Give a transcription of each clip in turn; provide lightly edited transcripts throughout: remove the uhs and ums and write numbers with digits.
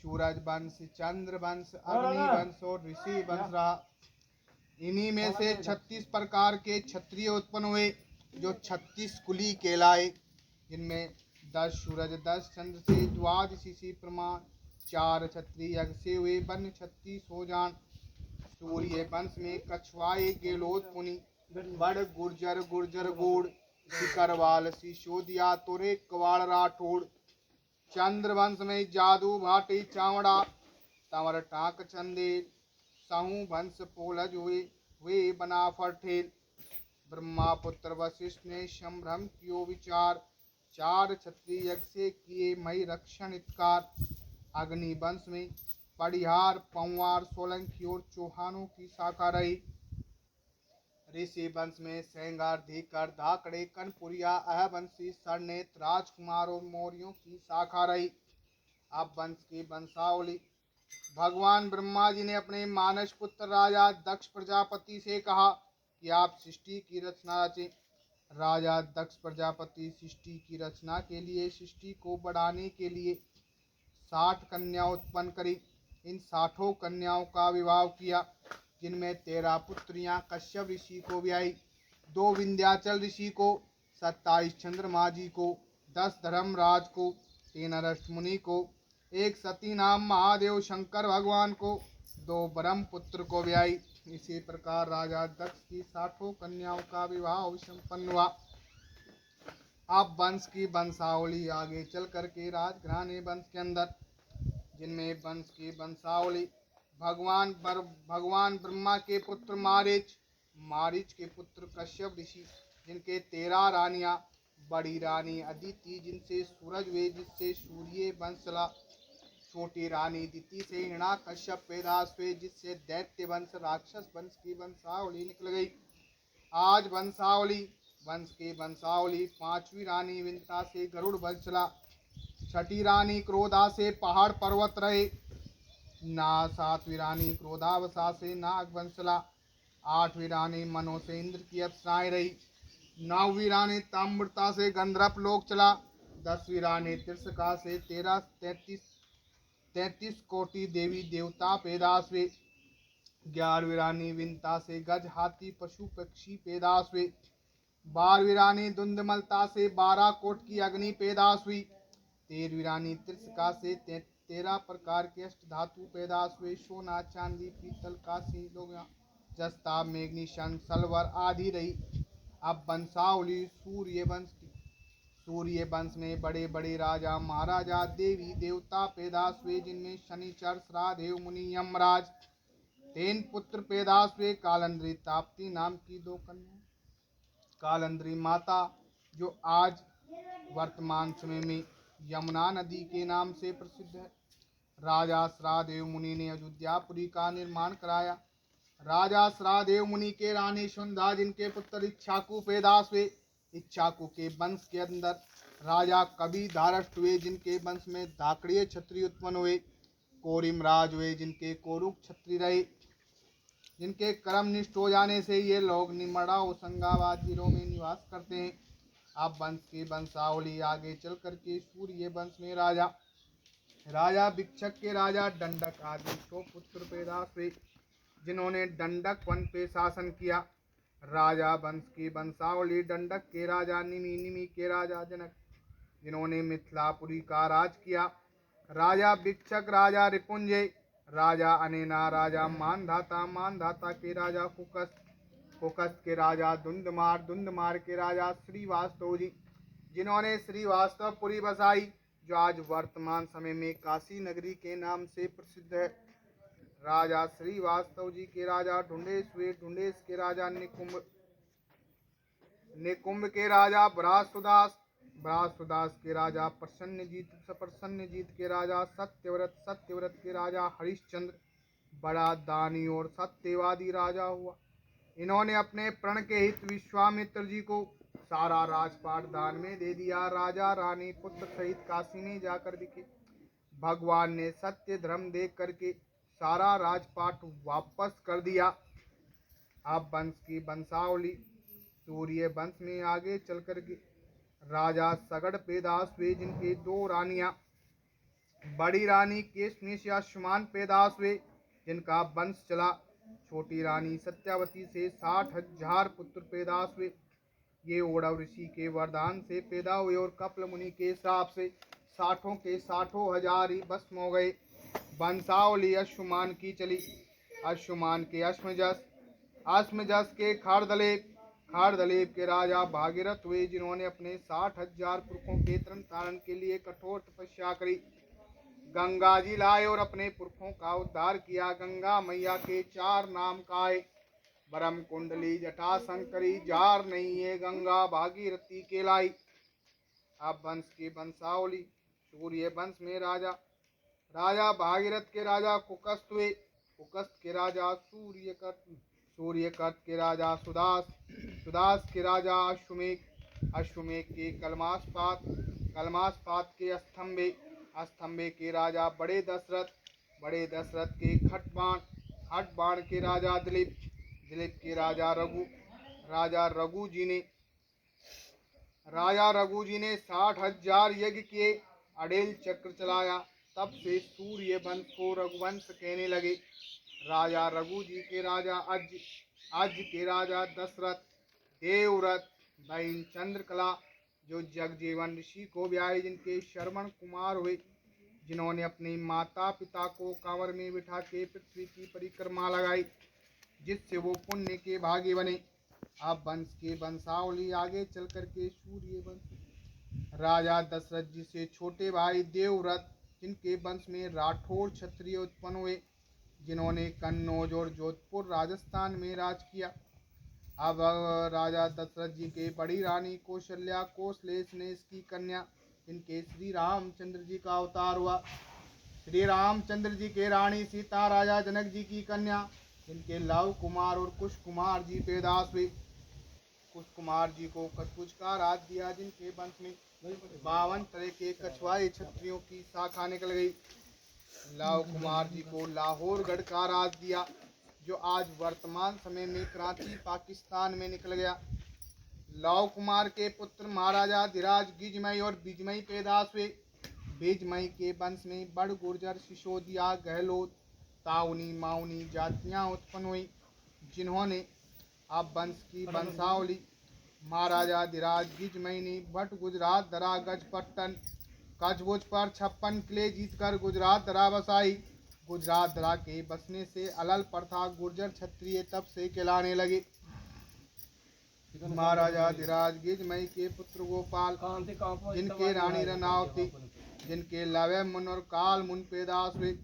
सूरज वंश, चंद्र वंश, अग्नि वंश और ऋषि वंश रहा। इन्हीं में से 36 प्रकार के क्षत्रिय उत्पन्न हुए जो 36 कुली कहलाए, जिनमें 10 सूरज 10 चंद्र से द्वादशी प्रमाण, 4 क्षत्रिय यज्ञ से हुए वन 36 हो जान। सूर्य वंश में कछवाए गेलोत मुनि, बड़ गुर्जर गुर्जर गोड़, सिकरवाल सिसोदिया तोरे कवाड़ राठौड़। चंद्र वंश में जादू भाटी चावड़ा, तंवर टाक चंदेल, साहू वंश पोलज हुए बना फरठेल। ब्रह्मा पुत्र वशिष्ठ ने संभ्रम कियो विचार, 4 क्षत्रिय यज्ञ से किए मई रक्षण इतकार। अग्नि वंश में पड़िहार पंवार सोलंकी और चौहानों की शाखा रही। ऋषि वंश में सेंगार धीकर धाकड़े कनपुरिया अहवंशी सरनेत राजकुमार और मौर्यों की शाखा रही। अब वंश की वंशावली। भगवान ब्रह्मा जी ने अपने मानस पुत्र राजा दक्ष प्रजापति से कहा कि आप सृष्टि की रचना रचें। राजा दक्ष प्रजापति सृष्टि की रचना के लिए सृष्टि को बढ़ाने के लिए 60 कन्या उत्पन्न करी। इन 60 कन्याओं का विवाह किया, जिनमें 13 पुत्रियां कश्यप ऋषि को ब्याही, 2 विंध्याचल ऋषि को, 27 चंद्रमा जी को, 10 धर्मराज को, 3 अरष्ट मुनि को, 1 सती नाम महादेव शंकर भगवान को, 2 ब्रह्म पुत्र को ब्याही। इसी प्रकार राजा दक्ष की 60 कन्याओं का विवाह संपन्न हुआ। अब वंश की वंशावली आगे चल करके राजघराने वंश के अंदर, जिनमें वंश की वंशावली। भगवान ब्रह्मा के पुत्र मारीच के पुत्र कश्यप ऋषि, जिनके 13 रानियां। बड़ी रानी अदिति, जिनसे सूरज हुए, जिससे सूर्य वंश चला। छोटी रानी दिति से हिरण्याकश्यप पैदाश हुए, जिससे दैत्य वंश राक्षस वंश की वंशावली निकल गई। आज वंश की वंशावली। 5वीं रानी विंता से गरुड़ वंश चला। 6ठी रानी क्रोधा से पहाड़ पर्वत रहे। 7वीं रानी क्रोधावसा से नाग वंश चला। 8वीं रानी मनो से इंद्र की अप्सराएं रही। 9वीं रानी ताम्रता से गंधर्व लोक चला। 10वीं रानी तिरसका से 33 कोटि देवी देवता पैदाश हुए। 11वीं रानी विंता से गज हाथी पशु पक्षी पैदाश हुए। 12वीं रानी धुंधमलता से 12 कोट की अग्नि पैदाश हुई। 13वीं रानी तिरसका से 13 प्रकार के अष्ट धातु पैदाश हुए। सोना चांदी पीतल कांसी लोहा जस्ता मेघनी शन सलवर आदि रही। अब वंशावली सूर्य वंश की। सूर्य वंश में बड़े बड़े राजा महाराजा देवी देवता पैदाश हुए, जिनमें शनिचर श्रादेव मुनि यमराज। 3 पुत्र पैदाश हुए। कालंद्री ताप्ती नाम की 2 कन्या। कालंद्री माता, जो आज वर्तमान समय में यमुना नदी के नाम से प्रसिद्ध है। राजा श्रादेव मुनि ने अयोध्यापुरी का निर्माण कराया। राजा श्रादेव मुनि के रानी सुंधा, जिनके पुत्र इच्छाकु पैदाश हुए। इच्छाकु के वंश के अंदर राजा कवि धारष्ट हुए, जिनके वंश में धाकड़िए क्षत्रिय उत्पन्न हुए। कोरिम राज हुए, जिनके कोरुक क्षत्रिय रहे। जिनके कर्मनिष्ठ हो जाने से ये लोग निमड़ा होशंगाबाद जिलों में निवास करते हैं। अब वंश की वंशावली आगे चल करके सूर्य वंश में राजा भिक्षक के राजा दंडक आदि 100 पुत्र पैदाश हुए, जिन्होंने दंडक वन पे शासन किया। राजा वंश की वंशावली। दंडक के राजा निमि, निमि के राजा जनक, जिन्होंने मिथिलापुरी का राज किया। राजा भिक्षक राजा रिपुंजय, राजा अनेना, राजा मानधाता, मानधाता के राजा कुकस के राजा धुंधमार के राजा श्रीवास्तव जी, जिन्होंने श्रीवास्तवपुरी बसाई, जो आज वर्तमान समय में काशी नगरी के नाम से प्रसिद्ध है। राजा श्रीवास्तव जी के राजा ढूंढेश हुए। ढूंढेश के राजा निकुंभ के राजा ब्रासुदास के राजा प्रसन्नजीत के राजा सत्यव्रत के राजा हरिश्चंद्र, बड़ा दानी और सत्यवादी राजा हुआ। इन्होंने अपने प्रण के हित विश्वामित्र जी को सारा राजपाट दान में दे दिया। राजा रानी पुत्र सहित काशी में जाकर दिखे। भगवान ने सत्य धर्म देख करके सारा राजपाट वापस कर दिया। अब वंश की वंशावली। सूर्य वंश में आगे चल करके राजा सगड़ पैदाश हुए, जिनके 2 रानियां बड़ी रानी केशनी से आयुष्मान पैदास हुए, जिनका वंश चला। छोटी रानी सत्यावती से 60,000 पुत्र पैदास हुए। ये ओड़व ऋषि के वरदान से पैदा हुए और कपिल मुनि के श्राप से 60 के 60,000 ही भस्म हो गए। वंशावली अश्वमान की चली। अश्वमान के अश्मजस, अश्मजस के खारदलेप, खारदलेप के राजा भागीरथ हुए, जिन्होंने अपने 60,000 पुरखों के तरण तारण के लिए कठोर तपस्या करी। गंगा जी लाए और अपने पुरखों का उद्धार किया। गंगा मैया के 4 नाम काए, ब्रह्म कुंडली जटा शंकरी, जार नहीं है गंगा भागीरथी के लाई। अब वंश की वंशावली। सूर्य वंश में राजा राजा भागीरथ के राजा कुकस्त हुए। कुकस्त के राजा सूर्यकर्त के राजा सुदास, सुदास के राजा अश्वमेघ, अश्वमेघ के कलमासपात, कलमासपात के अस्तंभे, अस्तंभे के राजा बड़े दशरथ, बड़े दशरथ के खटबाण, खटबाण के राजा दिलीप, दिलीप के राजा रघु, राजा रघु जी ने, राजा रघु जी ने 60,000 यज्ञ किए, अडेल चक्र चलाया। तब से सूर्य वंश को रघुवंश कहने लगे। राजा रघु जी के राजा अज, अज के राजा दशरथ, देवव्रत, बहन चंद्रकला, जो जगजीवन ऋषि को ब्याहे, जिनके श्रवण कुमार हुए, जिन्होंने अपने माता पिता को कांवर में बिठा के पृथ्वी की परिक्रमा लगाई, जिससे वो पुण्य के भागी बने। अब वंश के वंशावली आगे चल करके सूर्य वंश। राजा दशरथ जी से छोटे भाई देवव्रत, जिनके वंश में राठौर क्षत्रिय उत्पन्न हुए, जिन्होंने कन्नौज और जोधपुर राजस्थान में राज किया। अब राजा दशरथ जी के बड़ी रानी कौशल्या कौशलेश ने इसकी कन्या, जिनके श्री रामचंद्र जी का अवतार हुआ। श्री रामचंद्र जी के रानी सीता राजा जनक जी की कन्या, जिनके लव कुमार और कुश कुमार जी पैदास हुए। कुश कुमार जी को कचकुच का राज दिया, जिनके वंश में 52 तरह के कछुआए क्षत्रियों की शाखा निकल गई। लव कुमार जी को लाहौर गढ़ का राज दिया, जो आज वर्तमान समय में कराची पाकिस्तान में निकल गया। लव कुमार के पुत्र महाराजा धीराज गिजमई और बिजमई पैदास हुए। बिजमई के वंश में बड़ गुर्जर सिसोदिया गहलोत ताउनी माउनी जातियां उत्पन्न हुई, जिन्होंने अब वंश की वंशावली। महाराजा धीराज गिजमई ने भट्ट गुजरात दरा गजपट्टन कचबुज पर 56 किले जीतकर गुजरात दरा बसाई। गुजरात दरा के बसने से अलल प्रथा गुर्जर क्षत्रिय तब से कहलाने लगे। महाराजा धीराज गिजमई के पुत्र गोपाल, जिनके रानी रनावती, जिनके लवय मुन और काल मुन पैदास हुए।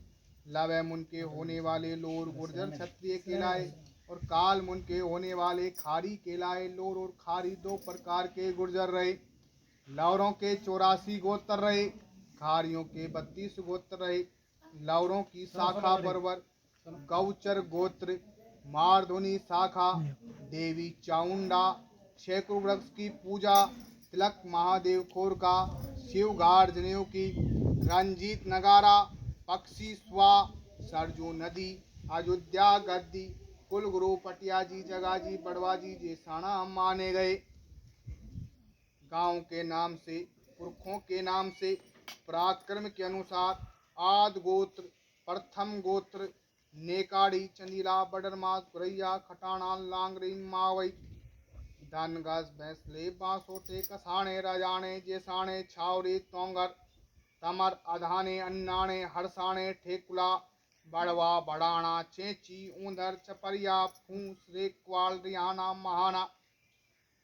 लवय मुन के होने वाले लोर गुर्जर क्षत्रिय कहलाए और काल मुन के होने वाले खारी कहलाए। लोर और खारी 2 प्रकार के गुर्जर रहे। लौरों के 84 गोत्र रहे, खारियों के 32 गोत्र रहे। लौरों की शाखा बरबर, गौचर गोत्र, मारधुनी शाखा, देवी चामुंडा, शेखर वृक्ष की पूजा, तिलक महादेव खोर का, शिव गाड़ जनेऊ की, रंजीत नगारा, पक्षी स्वा, सरजू नदी, अयोध्या गद्दी, कुलगुरु पटिया जी, जगा जी, बड़वा जी जेसाना हम माने गए। गांव के नाम से, पुरखों के नाम से, पराक्रम के अनुसार आद गोत्र, प्रथम गोत्र, नेकाड़ी, चंदीला, बडरमास, गुरैया, खटाना, लांगरी, मावई, धनगस, भैंसले, बांसोटे, कसाणे, रजाने, जेसाणे, छावरी, तोंगर, तमर, अधाने, अन्नाणे, हरसाणे, ठेकुला, बड़वा, बड़ाना, चेंची, ऊंधर, चपरिया, फूस, रेकवाल, रिहाना, महाना,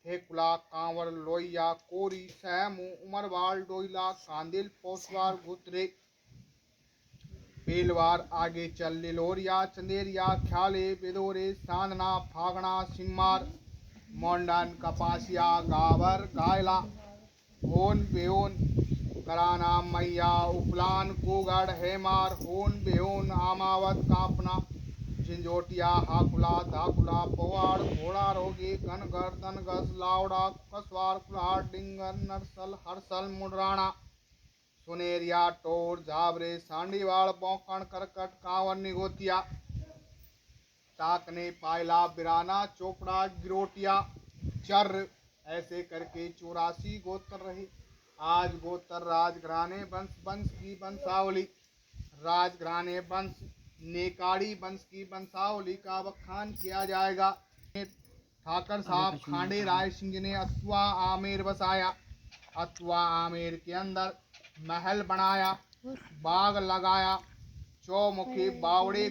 ठेकुला, कांवर, लोहिया, कोरी, सहमू, उमरवाल, डोइला, कांदिल, पोसवार, गुतरे, बेलवार, आगे चल, लिलोरिया, चंदेरिया, ख्याले, बेदोरे, सांदना, फागना, सिम्मार, मोंडन, कपासिया, गावर, गायला, होन बेहोन, कराना, मैया, उपलान, कुगड़, हेमार, होन बेहोन, आमावत, कापना, झंझोटिया, हाकुला, धाकुला, पवाड़, घोड़ा रोगी, घनगर, दनगस, लावड़ा, कसवार, कुल्हाड़, डिंगर, नरसल, हरसल, मुडराना, सुनेरिया, टोर, झाबरे, सांडीवाड़, बौकण, करकट, कांवर, निगोतिया, ताकने, पायला, बिराना, चोपड़ा, गिरोटिया, चर्र, ऐसे करके 84 गोत्र रहे। आज गोत्र राजघराने वंश की वंशावली, राजघराने वंश नेकाड़ी वंश की वंशावली का बखान किया जाएगा। ठाकर साहब खांडे राय सिंह ने अथवा आमेर बसाया। अथवा आमेर के अंदर महल बनाया, बाग लगाया, चौमुखी बावड़े